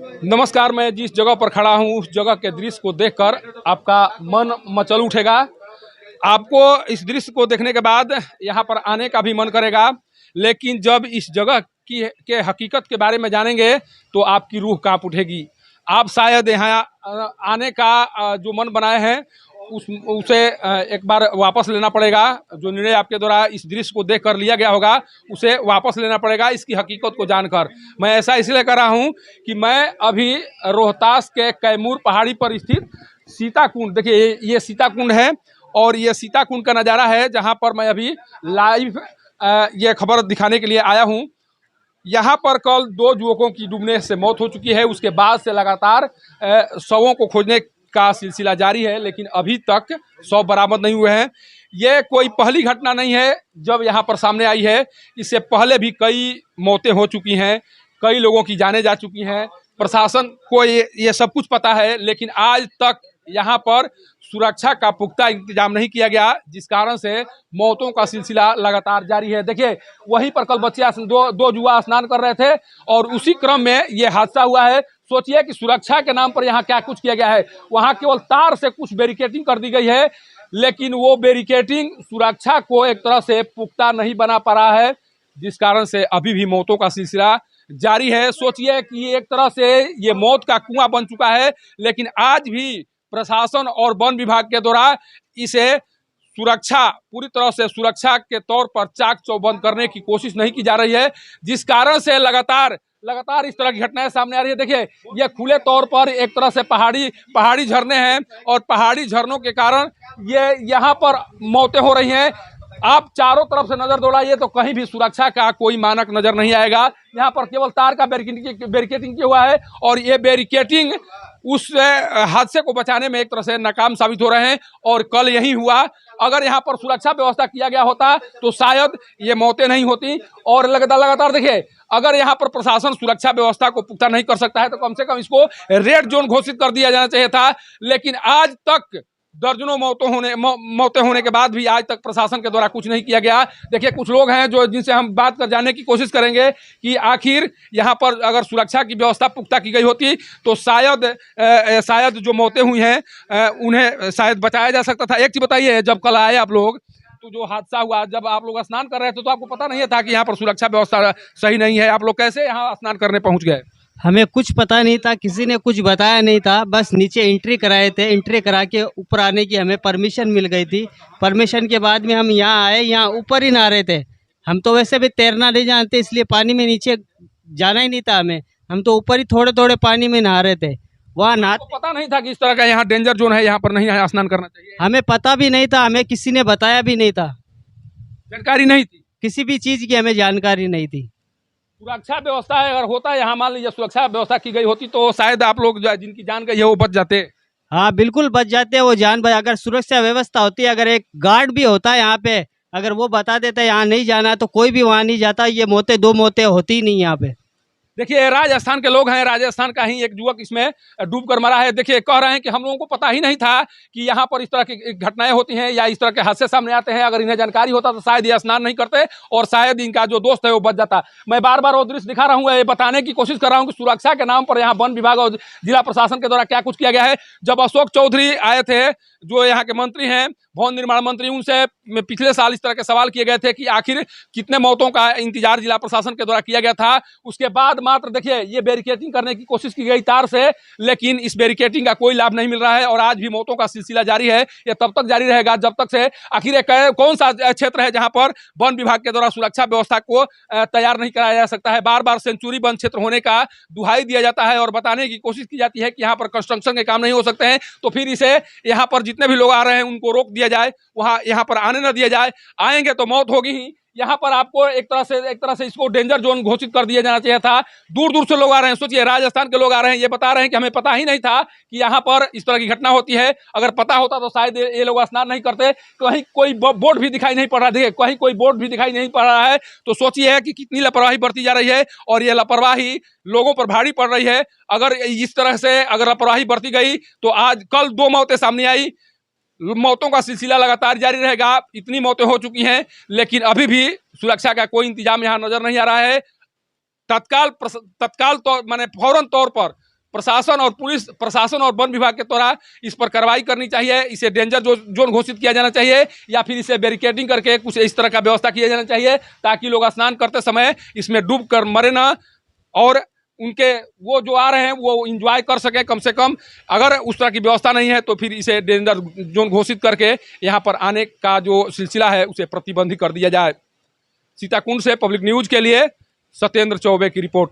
नमस्कार। मैं जिस जगह पर खड़ा हूँ उस जगह के दृश्य को देखकर आपका मन मचल उठेगा। आपको इस दृश्य को देखने के बाद यहाँ पर आने का भी मन करेगा, लेकिन जब इस जगह की के हकीकत के बारे में जानेंगे तो आपकी रूह कांप उठेगी। आप शायद यहाँ आने का जो मन बनाए हैं उसे एक बार वापस लेना पड़ेगा। जो निर्णय आपके द्वारा इस दृश्य को देख कर लिया गया होगा उसे वापस लेना पड़ेगा इसकी हकीकत को जानकर। मैं ऐसा इसलिए कर रहा हूँ कि मैं अभी रोहतास के कैमूर पहाड़ी पर स्थित सीता कुंड, देखिए ये सीता कुंड है और ये सीता कुंड का नज़ारा है जहाँ पर मैं अभी लाइव ये खबर दिखाने के लिए आया हूँ। यहाँ पर कल 2 युवकों की डूबने से मौत हो चुकी है। उसके बाद से लगातार शवों को खोजने का सिलसिला जारी है, लेकिन अभी तक शव बरामद नहीं हुए हैं। ये कोई पहली घटना नहीं है जब यहाँ पर सामने आई है। इससे पहले भी कई मौतें हो चुकी हैं, कई लोगों की जानें जा चुकी हैं। प्रशासन को ये सब कुछ पता है, लेकिन आज तक यहाँ पर सुरक्षा का पुख्ता इंतजाम नहीं किया गया, जिस कारण से मौतों का सिलसिला लगातार जारी है। देखिए वहीं पर कल बच्चे दो युवा स्नान कर रहे थे और उसी क्रम में ये हादसा हुआ है। सोचिए कि सुरक्षा के नाम पर यहाँ क्या कुछ किया गया है। वहाँ केवल तार से कुछ बैरिकेडिंग कर दी गई है, लेकिन वो बैरिकेडिंग सुरक्षा को एक तरह से पुख्ता नहीं बना पा रहा है, जिस कारण से अभी भी मौतों का सिलसिला जारी है। सोचिए कि एक तरह से ये मौत का कुआं बन चुका है, लेकिन आज भी प्रशासन और वन विभाग के द्वारा इसे सुरक्षा पूरी तरह से सुरक्षा के तौर पर चाक चौबंद करने की कोशिश नहीं की जा रही है, जिस कारण से लगातार इस तरह की घटनाएं सामने आ रही है। देखिए ये खुले तौर पर एक तरह से पहाड़ी झरने हैं और पहाड़ी झरनों के कारण ये यहाँ पर मौतें हो रही हैं। आप चारों तरफ से नजर दौड़ाइए तो कहीं भी सुरक्षा का कोई मानक नजर नहीं आएगा। यहाँ पर केवल तार का बैरिकेडिंग किया हुआ है और ये बैरिकेडिंग उस हादसे को बचाने में एक तरह से नाकाम साबित हो रहे हैं। और कल यही हुआ, अगर यहाँ पर सुरक्षा व्यवस्था किया गया होता तो शायद ये मौतें नहीं होती। और लगातार देखिए, अगर यहाँ पर प्रशासन सुरक्षा व्यवस्था को पुख्ता नहीं कर सकता है तो कम से कम इसको रेड जोन घोषित कर दिया जाना चाहिए था। लेकिन आज तक दर्जनों मौतें होने के बाद भी आज तक प्रशासन के द्वारा कुछ नहीं किया गया। देखिए कुछ लोग हैं जो जिनसे हम बात कर जानने की कोशिश करेंगे कि आखिर यहाँ पर अगर सुरक्षा की व्यवस्था पुख्ता की गई होती तो शायद जो मौतें हुई हैं उन्हें शायद बचाया जा सकता था। एक चीज़ बताइए, जब कल आए आप लोग तो जो हादसा हुआ, जब आप लोग स्नान कर रहे थे तो आपको पता नहीं था कि यहाँ पर सुरक्षा व्यवस्था सही नहीं है? आप लोग कैसे यहाँ स्नान करने पहुँच गए? हमें कुछ पता नहीं था, किसी ने कुछ बताया नहीं था। बस नीचे एंट्री कराए थे, एंट्री करा के ऊपर आने की हमें परमिशन मिल गई थी। परमिशन के बाद में हम यहाँ आए, यहाँ ऊपर ही नहा रहे थे। हम तो वैसे भी तैरना नहीं जानते, इसलिए पानी में नीचे जाना ही नहीं था हमें। हम तो ऊपर ही थोड़े थोड़े पानी में नहा रहे थे। वहाँ नहा तो पता नहीं था कि इस तरह का यहाँ डेंजर जोन है, यहाँ पर नहीं स्नान करना चाहिए? हमें पता भी नहीं था, हमें किसी ने बताया भी नहीं था, जानकारी नहीं थी, किसी भी चीज़ की हमें जानकारी नहीं थी। सुरक्षा व्यवस्था अगर होता है यहाँ, मान लीजिए सुरक्षा व्यवस्था की गई होती तो शायद आप लोग जिनकी जान गई है वो बच जाते। हाँ बिल्कुल बच जाते हैं वो जान भाई। अगर सुरक्षा व्यवस्था होती, अगर एक गार्ड भी होता है यहाँ पे, अगर वो बता देता है यहाँ नहीं जाना तो कोई भी वहाँ नहीं जाता। ये मौतें 2 मौतें होती ही नहीं यहाँ पे। देखिए राजस्थान के लोग हैं, राजस्थान का ही एक युवक इसमें डूब कर मरा है। देखिए कह रहे हैं कि हम लोगों को पता ही नहीं था कि यहाँ पर इस तरह की घटनाएं होती हैं या इस तरह के हादसे सामने आते हैं। अगर इन्हें जानकारी होता तो शायद ये स्नान नहीं करते और शायद इनका जो दोस्त है वो बच जाता। मैं बार बार वो दृश्य दिखा रहा हूँ, ये बताने की कोशिश कर रहा हूँ कि सुरक्षा के नाम पर यहाँ वन विभाग और जिला प्रशासन के द्वारा क्या कुछ किया गया है। जब अशोक चौधरी आए थे, जो यहाँ के मंत्री हैं, भवन निर्माण मंत्री, उनसे पिछले साल इस तरह के सवाल किए गए थे कि आखिर कितने मौतों का इंतजार जिला प्रशासन के द्वारा किया गया था। उसके बाद मात्र देखिए ये बैरिकेडिंग करने की कोशिश की गई तार से, लेकिन इस बैरिकेडिंग का कोई लाभ नहीं मिल रहा है और आज भी मौतों का सिलसिला जारी है। ये तब तक जारी रहेगा जब तक से आखिर कौन सा क्षेत्र है जहां पर वन विभाग के द्वारा सुरक्षा व्यवस्था को तैयार नहीं कराया जा सकता है। बार बार सेंचुरी वन क्षेत्र होने का दुहाई दिया जाता है और बताने की कोशिश की जाती है कि यहाँ पर कंस्ट्रक्शन के काम नहीं हो सकते हैं, तो फिर इसे यहाँ पर जितने भी लोग आ रहे हैं उनको रोक दिया जाए, वहाँ यहाँ पर आने न दिया जाए। आएंगे तो मौत होगी ही। यहाँ पर आपको एक तरह से इसको डेंजर जोन घोषित कर दिया जाना चाहिए था। दूर दूर से लोग आ रहे हैं, सोचिए राजस्थान के लोग आ रहे हैं, ये बता रहे हैं कि हमें पता ही नहीं था कि यहाँ पर इस तरह की घटना होती है। अगर पता होता तो शायद ये लोग स्नान नहीं करते। कहीं कोई बोर्ड भी दिखाई नहीं पड़ रहा, देखिए कहीं कोई बोर्ड भी दिखाई नहीं पड़ रहा है। तो सोचिए कि कितनी लापरवाही बरती जा रही है और ये लापरवाही लोगों पर भारी पड़ रही है। अगर इस तरह से अगर लापरवाही बरती गई तो आज कल 2 मौतें सामने आई, मौतों का सिलसिला लगातार जारी रहेगा। इतनी मौतें हो चुकी हैं, लेकिन अभी भी सुरक्षा का कोई इंतजाम यहाँ नजर नहीं आ रहा है। तत्काल तो माने फौरन तौर पर प्रशासन और पुलिस प्रशासन और वन विभाग के द्वारा इस पर कार्रवाई करनी चाहिए। इसे डेंजर जोन घोषित किया जाना चाहिए या फिर इसे बैरिकेडिंग करके कुछ इस तरह का व्यवस्था किया जाना चाहिए ताकि लोग स्नान करते समय इसमें डूब कर मरे ना, और उनके वो जो आ रहे हैं वो इंजॉय कर सके कम से कम। अगर उस तरह की व्यवस्था नहीं है तो फिर इसे डेंजर जोन घोषित करके यहाँ पर आने का जो सिलसिला है उसे प्रतिबंधित कर दिया जाए। सीताकुंड से पब्लिक न्यूज के लिए सत्येंद्र चौबे की रिपोर्ट।